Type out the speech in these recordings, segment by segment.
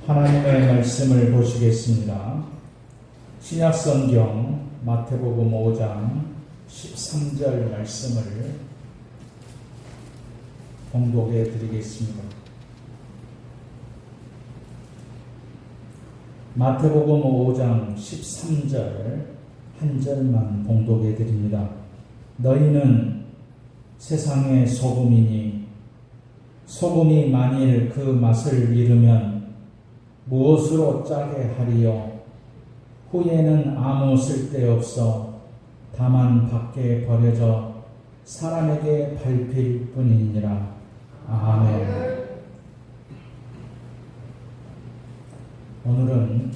하나님의 말씀을 보시겠습니다. 신약성경 마태복음 5장 13절 말씀을 봉독해 드리겠습니다. 마태복음 5장 13절 한 절만 봉독해 드립니다. 너희는 세상의 소금이니 소금이 만일 그 맛을 잃으면 무엇으로 짜게 하리요? 후에는 아무 쓸데없어 다만 밖에 버려져 사람에게 밟힐 뿐이니라. 아멘. 오늘은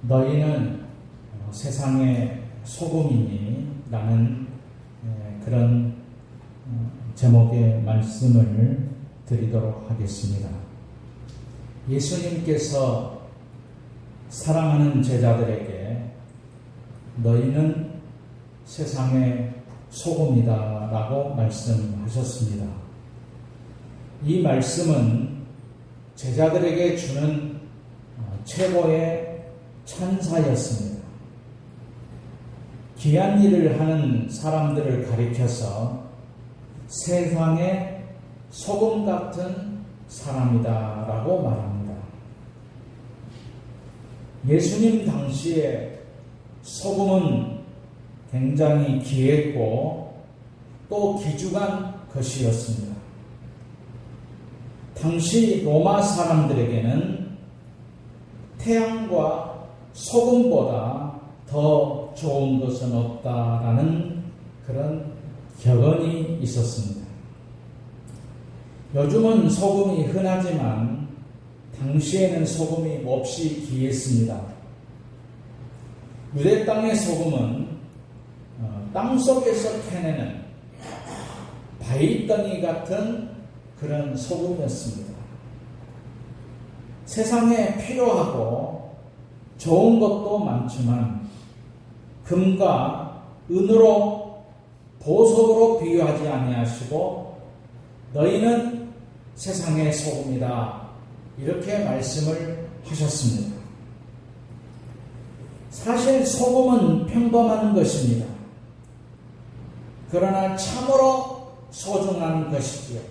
너희는 세상의 소금이니 라는 그런 제목의 말씀을 드리도록 하겠습니다. 예수님께서 사랑하는 제자들에게 너희는 세상의 소금이다 라고 말씀하셨습니다. 이 말씀은 제자들에게 주는 최고의 찬사였습니다. 귀한 일을 하는 사람들을 가리켜서 세상의 소금 같은 사람이다 라고 말합니다. 예수님 당시에 소금은 굉장히 귀했고 또 귀중한 것이었습니다. 당시 로마 사람들에게는 태양과 소금보다 더 좋은 것은 없다라는 그런 격언이 있었습니다. 요즘은 소금이 흔하지만 당시에는 소금이 몹시 귀했습니다. 유대 땅의 소금은 땅속에서 캐내는 바위덩이 같은 그런 소금이었습니다. 세상에 필요하고 좋은 것도 많지만 금과 은으로 보석으로 비유하지 아니하시고 너희는 세상의 소금이다 이렇게 말씀을 하셨습니다. 사실 소금은 평범한 것입니다. 그러나 참으로 소중한 것이지요.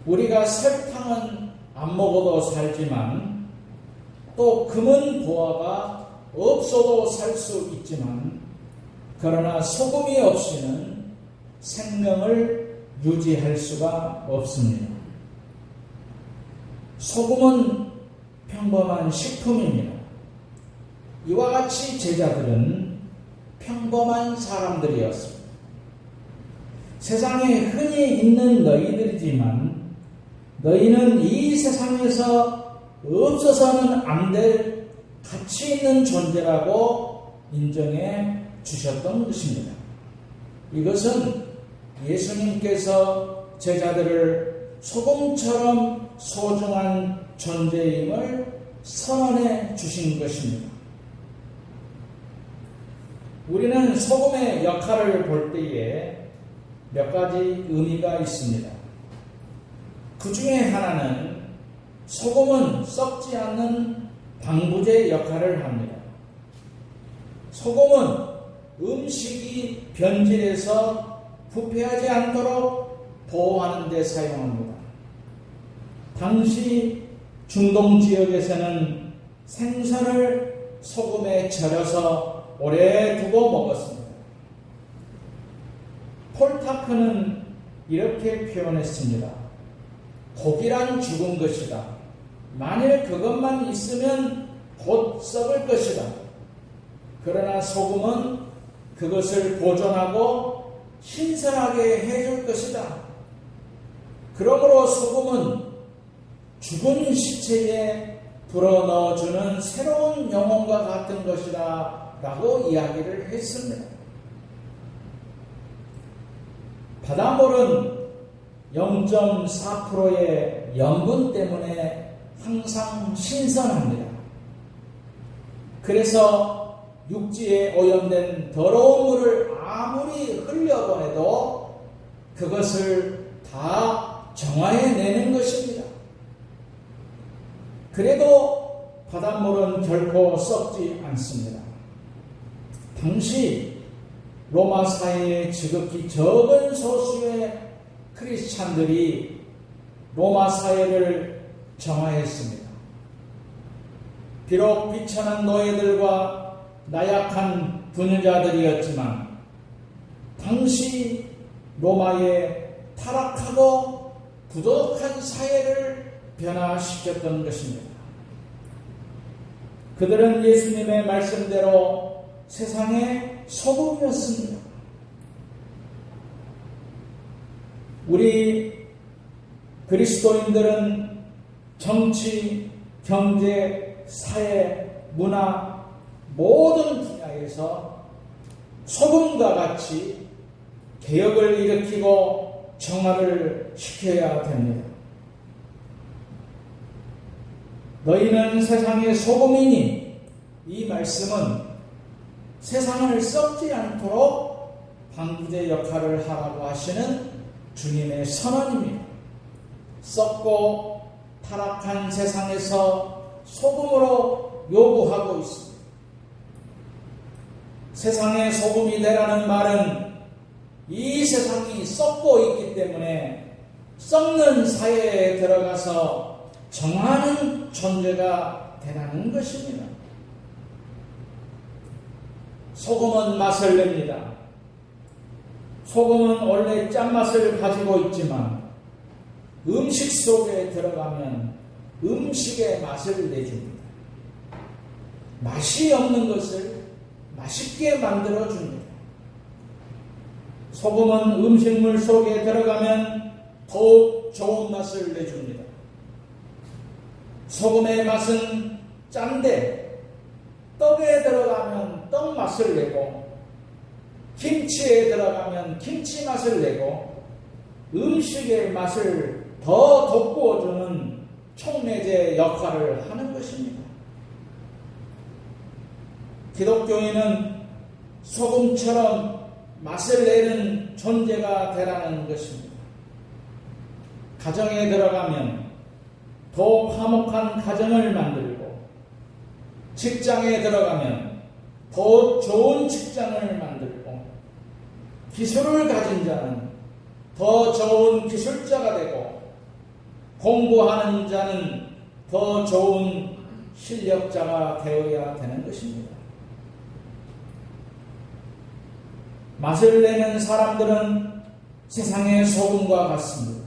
우리가 설탕은 안 먹어도 살지만 또 금은 보화가 없어도 살 수 있지만 그러나 소금이 없이는 생명을 유지할 수가 없습니다. 소금은 평범한 식품입니다. 이와 같이 제자들은 평범한 사람들이었습니다. 세상에 흔히 있는 너희들이지만 너희는 이 세상에서 없어서는 안 될 가치 있는 존재라고 인정해 주셨던 것입니다. 이것은 예수님께서 제자들을 소금처럼 소중한 존재임을 선언해 주신 것입니다. 우리는 소금의 역할을 볼 때에 몇 가지 의미가 있습니다. 그 중에 하나는 소금은 썩지 않는 방부제 역할을 합니다. 소금은 음식이 변질해서 부패하지 않도록 보호하는 데 사용합니다. 당시 중동 지역에서는 생선을 소금에 절여서 오래 두고 먹었습니다. 폴타크는 이렇게 표현했습니다. 고기란 죽은 것이다. 만일 그것만 있으면 곧 썩을 것이다. 그러나 소금은 그것을 보존하고 신선하게 해줄 것이다. 그러므로 소금은 죽은 시체에 불어넣어주는 새로운 영혼과 같은 것이다 라고 이야기를 했습니다. 바닷물은 0.4%의 염분 때문에 항상 신선합니다. 그래서 육지에 오염된 더러운 물을 아무리 흘려보내도 그것을 다 정화해내는 것입니다. 그래도 바닷물은 결코 썩지 않습니다. 당시 로마 사회에 지극히 적은 소수의 크리스찬들이 로마 사회를 정화했습니다. 비록 비천한 노예들과 나약한 부녀자들이었지만 당시 로마의 타락하고 부도덕한 사회를 변화시켰던 것입니다. 그들은 예수님의 말씀대로 세상의 소금이었습니다. 우리 그리스도인들은 정치, 경제, 사회, 문화 모든 분야에서 소금과 같이 개혁을 일으키고 정화를 시켜야 됩니다. 너희는 세상의 소금이니 이 말씀은 세상을 썩지 않도록 방부제 역할을 하라고 하시는 주님의 선언입니다. 썩고 타락한 세상에서 소금으로 요구하고 있습니다. 세상의 소금이 되라는 말은 이 세상이 썩고 있기 때문에 썩는 사회에 들어가서 정하는 존재가 되라는 것입니다. 소금은 맛을 냅니다. 소금은 원래 짠맛을 가지고 있지만 음식 속에 들어가면 음식의 맛을 내줍니다. 맛이 없는 것을 맛있게 만들어줍니다. 소금은 음식물 속에 들어가면 더욱 좋은 맛을 내줍니다. 소금의 맛은 짠데 떡에 들어가면 떡 맛을 내고 김치에 들어가면 김치 맛을 내고 음식의 맛을 더 돋구어주는 촉매제 역할을 하는 것입니다. 기독교인은 소금처럼 맛을 내는 존재가 되라는 것입니다. 가정에 들어가면 더 화목한 가정을 만들고 직장에 들어가면 더 좋은 직장을 만들고 기술을 가진 자는 더 좋은 기술자가 되고 공부하는 자는 더 좋은 실력자가 되어야 되는 것입니다. 맛을 내는 사람들은 세상의 소금과 같습니다.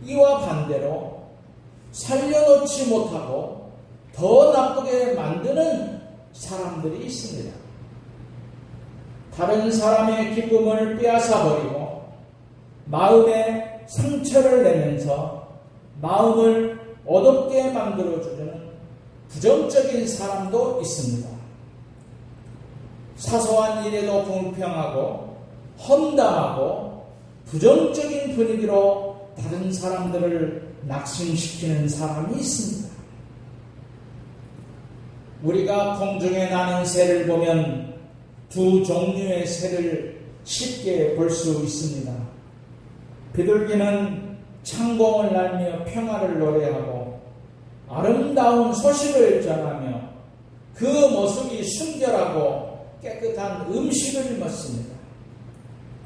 이와 반대로 살려놓지 못하고 더 나쁘게 만드는 사람들이 있습니다. 다른 사람의 기쁨을 빼앗아버리고 마음에 상처를 내면서 마음을 어둡게 만들어주는 부정적인 사람도 있습니다. 사소한 일에도 불평하고 험담하고 부정적인 분위기로 다른 사람들을 낙심시키는 사람이 있습니다. 우리가 공중에 나는 새를 보면 두 종류의 새를 쉽게 볼 수 있습니다. 비둘기는 창공을 날며 평화를 노래하고 아름다운 소식을 전하며 그 모습이 순결하고 깨끗한 음식을 먹습니다.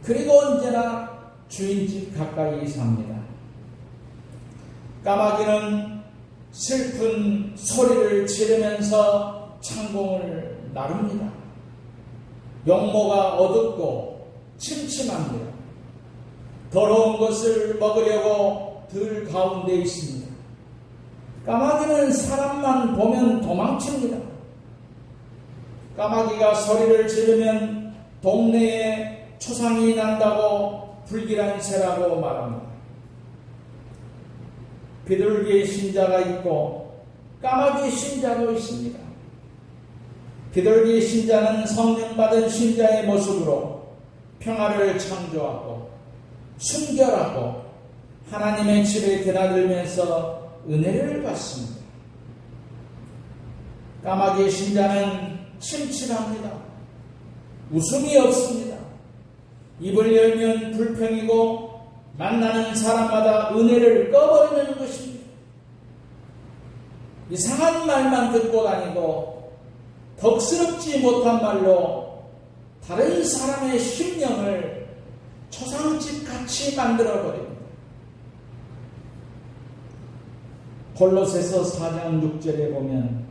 그리고 언제나 주인집 가까이 삽니다. 까마귀는 슬픈 소리를 지르면서 창공을 나릅니다. 용모가 어둡고 침침합니다. 더러운 것을 먹으려고 들 가운데 있습니다. 까마귀는 사람만 보면 도망칩니다. 까마귀가 소리를 지르면 동네에 초상이 난다고 불길한 새라고 말합니다. 비둘기 신자가 있고 까마귀 신자도 있습니다. 비둘기 신자는 성령 받은 신자의 모습으로 평화를 창조하고 순결하고 하나님의 집에 드나들면서 은혜를 받습니다. 까마귀 신자는 침침합니다. 웃음이 없습니다. 입을 열면 불평이고 만나는 사람마다 은혜를 꺼버리는 것입니다. 이상한 말만 듣고 다니고 덕스럽지 못한 말로 다른 사람의 심령을 초상집같이 만들어버립니다. 골로새서 4장 6절에 보면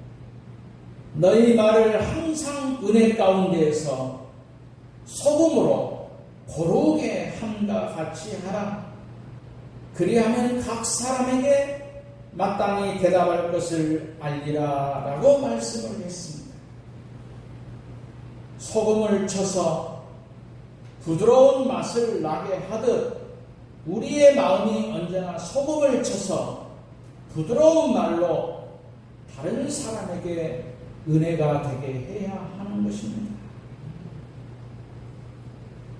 너희 말을 항상 은혜 가운데에서 소금으로 고르게 함과 같이 하라. 그리하면 각 사람에게 마땅히 대답할 것을 알리라 라고 말씀을 했습니다. 소금을 쳐서 부드러운 맛을 나게 하듯 우리의 마음이 언제나 소금을 쳐서 부드러운 말로 다른 사람에게 은혜가 되게 해야 하는 것입니다.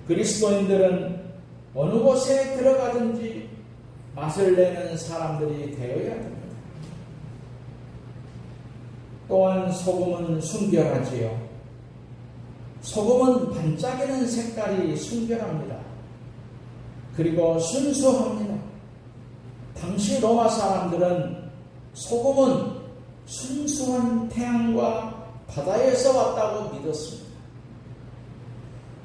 그리스도인들은 어느 곳에 들어가든지 맛을 내는 사람들이 되어야 됩니다. 또한 소금은 순결하지요. 소금은 반짝이는 색깔이 순결합니다. 그리고 순수합니다. 당시 로마 사람들은 소금은 순수한 태양과 바다에서 왔다고 믿었습니다.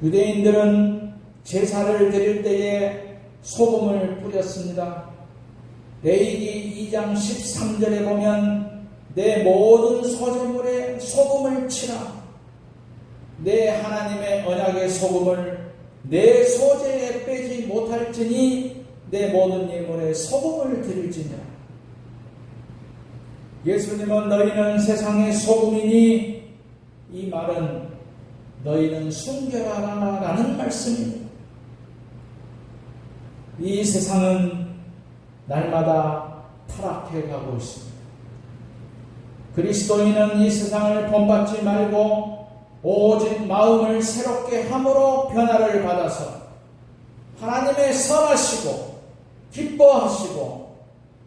유대인들은 제사를 드릴 때에 소금을 뿌렸습니다. 레위기 2장 13절에 보면 내 모든 소재물에 소금을 치라. 내 하나님의 언약의 소금을 내 소재에 빼지 못할지니 내 모든 예물에 소금을 드릴지니라. 예수님은 너희는 세상의 소금이니 이 말은 너희는 순결하라라는 말씀입니다. 이 세상은 날마다 타락해 가고 있습니다. 그리스도인은 이 세상을 본받지 말고 오직 마음을 새롭게 함으로 변화를 받아서 하나님의 선하시고 기뻐하시고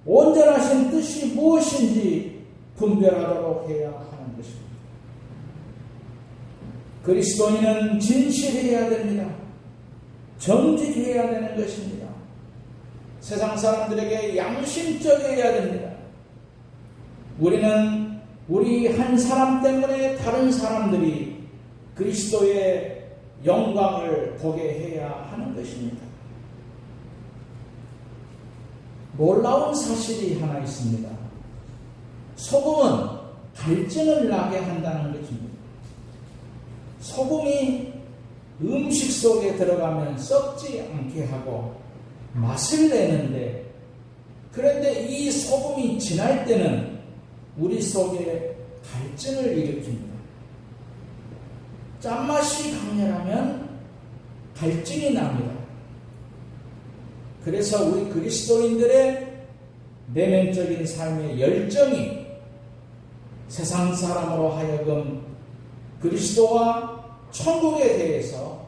온전하신 뜻이 무엇인지 분별하도록 해야 하는 것입니다. 그리스도인은 진실해야 됩니다. 정직해야 되는 것입니다. 세상 사람들에게 양심적이어야 됩니다. 우리는 우리 한 사람 때문에 다른 사람들이 그리스도의 영광을 보게 해야 하는 것입니다. 놀라운 사실이 하나 있습니다. 소금은 갈증을 나게 한다는 것입니다. 소금이 음식 속에 들어가면 썩지 않게 하고 맛을 내는데, 그런데 이 소금이 진할 때는 우리 속에 갈증을 일으킵니다. 짠맛이 강렬하면 갈증이 납니다. 그래서 우리 그리스도인들의 내면적인 삶의 열정이 세상 사람으로 하여금 그리스도와 천국에 대해서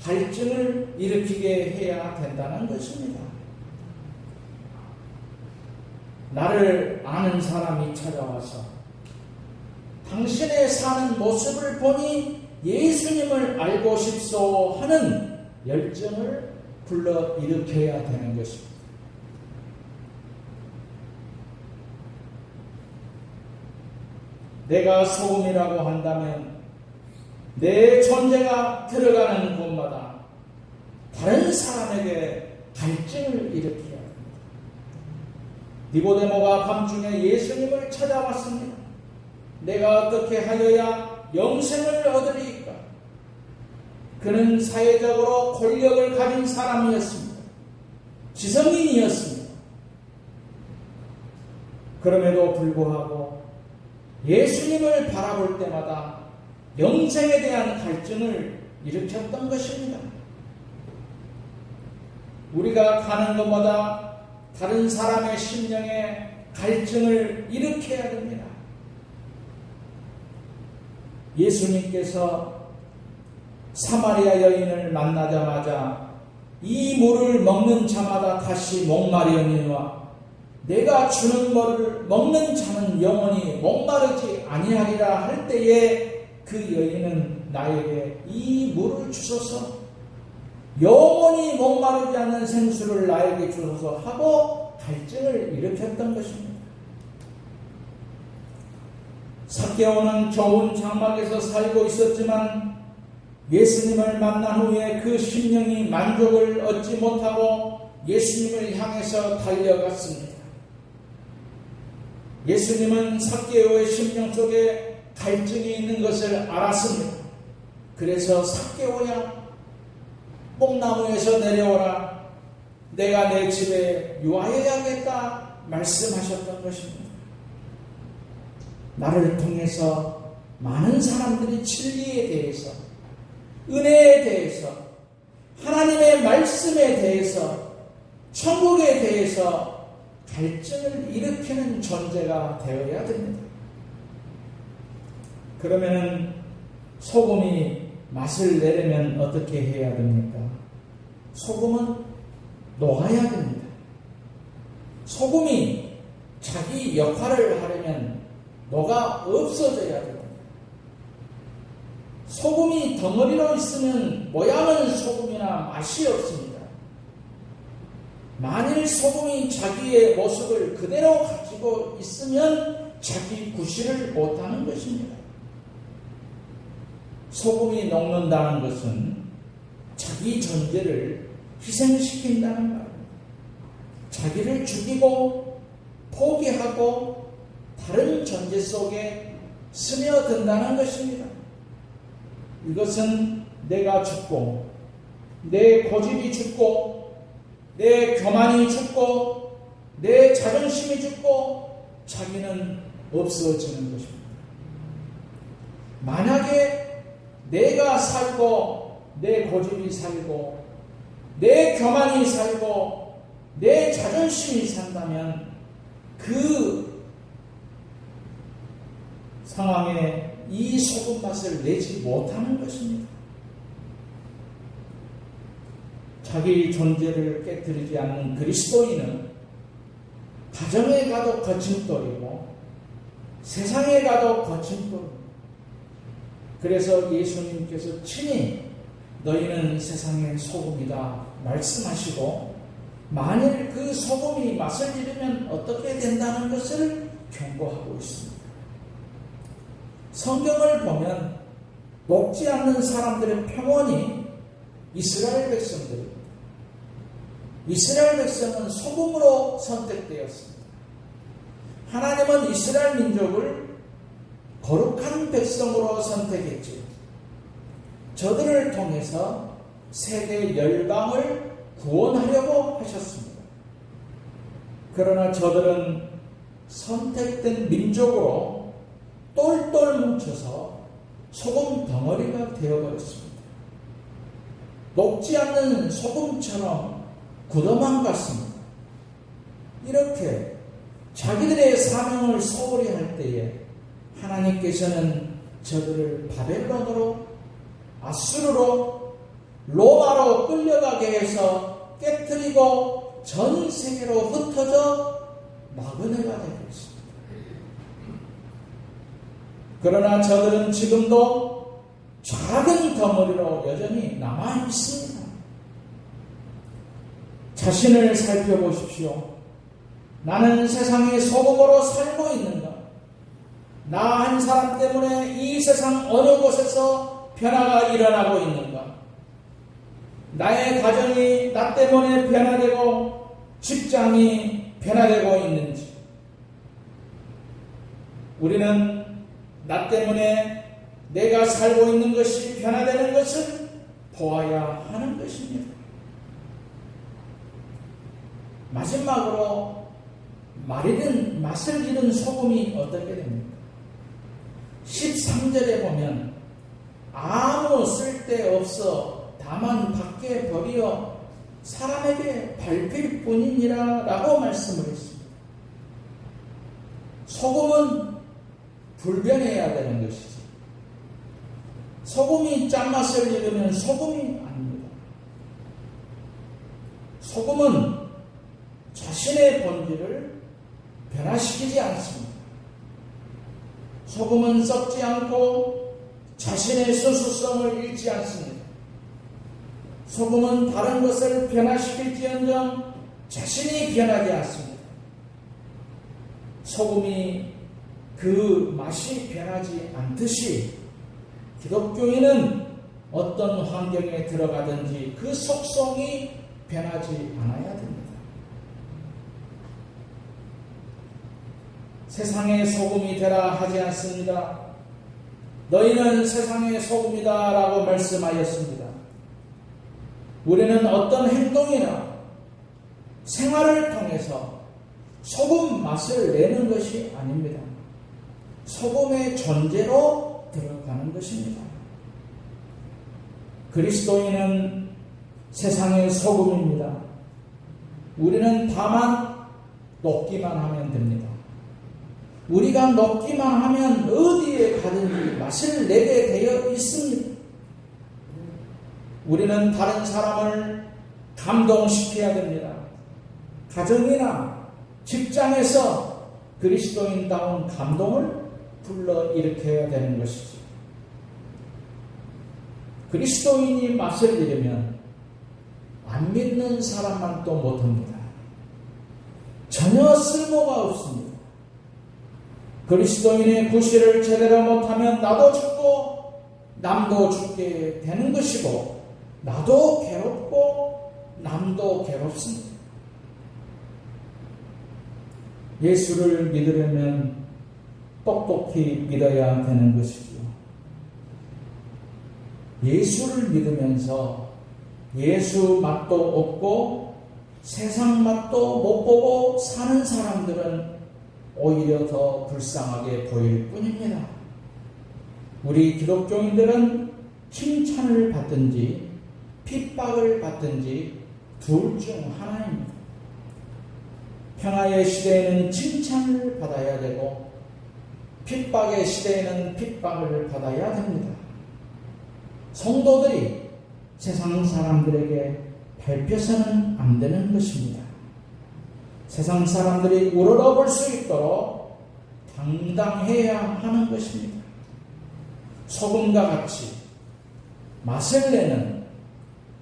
갈증을 일으키게 해야 된다는 것입니다. 나를 아는 사람이 찾아와서 당신의 사는 모습을 보니 예수님을 알고 싶소 하는 열정을 불러 일으켜야 되는 것입니다. 내가 소금이라고 한다면 내 존재가 들어가는 곳마다 다른 사람에게 갈증을 일으켜야 합니다. 니고데모가 밤중에 예수님을 찾아왔습니다. 내가 어떻게 하여야 영생을 얻으리까? 그는 사회적으로 권력을 가진 사람이었습니다. 지성인이었습니다. 그럼에도 불구하고 예수님을 바라볼 때마다 영생에 대한 갈증을 일으켰던 것입니다. 우리가 가는 곳마다 다른 사람의 심령에 갈증을 일으켜야 됩니다. 예수님께서 사마리아 여인을 만나자마자 이 물을 먹는 자마다 다시 목마르니와 내가 주는 것을 먹는 자는 영원히 목마르지 아니하리라 할 때에 그 여인은 나에게 이 물을 주소서, 영원히 목마르지 않는 생수를 나에게 주소서 하고 갈증을 일으켰던 것입니다. 삭개오는 좋은 장막에서 살고 있었지만 예수님을 만난 후에 그 심령이 만족을 얻지 못하고 예수님을 향해서 달려갔습니다. 예수님은 삭개오의 심령 속에 갈증이 있는 것을 알았습니다. 그래서 삭개오야, 뽕나무에서 내려오라. 내가 내 집에 유하여야겠다 말씀하셨던 것입니다. 나를 통해서 많은 사람들이 진리에 대해서, 은혜에 대해서, 하나님의 말씀에 대해서, 천국에 대해서 갈증을 일으키는 존재가 되어야 됩니다. 그러면 소금이 맛을 내려면 어떻게 해야 됩니까? 소금은 녹아야 됩니다. 소금이 자기 역할을 하려면 녹아 없어져야 됩니다. 소금이 덩어리로 있으면 모양은 소금이나 맛이 없습니다. 만일 소금이 자기의 모습을 그대로 가지고 있으면 자기 구실을 못하는 것입니다. 소금이 녹는다는 것은 자기 존재를 희생시킨다는 말입니다. 자기를 죽이고 포기하고 다른 존재 속에 스며든다는 것입니다. 이것은 내가 죽고 내 고집이 죽고 내 교만이 죽고 내 자존심이 죽고 자기는 없어지는 것입니다. 만약에 내가 살고 내 고집이 살고 내 교만이 살고 내 자존심이 산다면 그 상황에 이 소금 맛을 내지 못하는 것입니다. 자기 존재를 깨뜨리지 않는 그리스도인은 가정에 가도 거침돌이고 세상에 가도 거침돌입니다. 그래서 예수님께서 친히 너희는 세상의 소금이다 말씀하시고 만일 그 소금이 맛을 잃으면 어떻게 된다는 것을 경고하고 있습니다. 성경을 보면 녹지 않는 사람들의 표본이 이스라엘 백성들입니다. 이스라엘 백성은 소금으로 선택되었습니다. 하나님은 이스라엘 민족을 거룩한 백성으로 선택했죠. 저들을 통해서 세계 열방을 구원하려고 하셨습니다. 그러나 저들은 선택된 민족으로 똘똘 뭉쳐서 소금 덩어리가 되어버렸습니다. 녹지 않는 소금처럼 굳어만 갔습니다. 이렇게 자기들의 사명을 소홀히 할 때에 하나님께서는 저들을 바벨론으로, 아수르로, 로마로 끌려가게 해서 깨뜨리고 전 세계로 흩어져 나그네가 되고 있습니다. 그러나 저들은 지금도 작은 덩어리로 여전히 남아 있습니다. 자신을 살펴보십시오. 나는 세상의 소금으로 살고 있는가? 나 한 사람 때문에 이 세상 어느 곳에서 변화가 일어나고 있는가? 나의 가정이 나 때문에 변화되고 직장이 변화되고 있는지? 우리는 나 때문에 내가 살고 있는 것이 변화되는 것을 보아야 하는 것입니다. 마지막으로 맛을 잃은 소금이 어떻게 됩니까? 13절에 보면 아무 쓸데없어 다만 밖에 버리어 사람에게 밟힐 뿐이니라 라고 말씀을 했습니다. 소금은 불변해야 되는 것이지. 소금이 짠맛을 잃으면 소금이 아닙니다. 소금은 자신의 본질을 변화시키지 않습니다. 소금은 썩지 않고 자신의 수수성을 잃지 않습니다. 소금은 다른 것을 변화시킬지언정 자신이 변하지 않습니다. 소금이 그 맛이 변하지 않듯이 기독교인은 어떤 환경에 들어가든지 그 속성이 변하지 않아야 됩니다. 세상의 소금이 되라 하지 않습니다. 너희는 세상의 소금이다 라고 말씀하였습니다. 우리는 어떤 행동이나 생활을 통해서 소금 맛을 내는 것이 아닙니다. 소금의 존재로 들어가는 것입니다. 그리스도인은 세상의 소금입니다. 우리는 다만 녹기만 하면 됩니다. 우리가 녹기만 하면 어디에 가든지 맛을 내게 되어 있습니다. 우리는 다른 사람을 감동시켜야 됩니다. 가정이나 직장에서 그리스도인다운 감동을 불러일으켜야 되는 것이죠. 그리스도인이 맛을 내려면 안 믿는 사람만 또 못합니다. 전혀 쓸모가 없습니다. 그리스도인의 구실을 제대로 못하면 나도 죽고 남도 죽게 되는 것이고 나도 괴롭고 남도 괴롭습니다. 예수를 믿으려면 똑똑히 믿어야 되는 것이죠. 예수를 믿으면서 예수 맛도 없고 세상 맛도 못 보고 사는 사람들은 오히려 더 불쌍하게 보일 뿐입니다. 우리 기독교인들은 칭찬을 받든지 핍박을 받든지 둘 중 하나입니다. 평화의 시대에는 칭찬을 받아야 되고 핍박의 시대에는 핍박을 받아야 됩니다. 성도들이 세상 사람들에게 밟혀서는 안 되는 것입니다. 세상 사람들이 우러러볼 수 있도록 당당해야 하는 것입니다. 소금과 같이 맛을 내는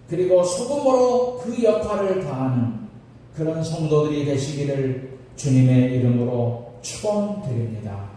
그리고 소금으로 그 역할을 다하는 그런 성도들이 되시기를 주님의 이름으로 축원드립니다.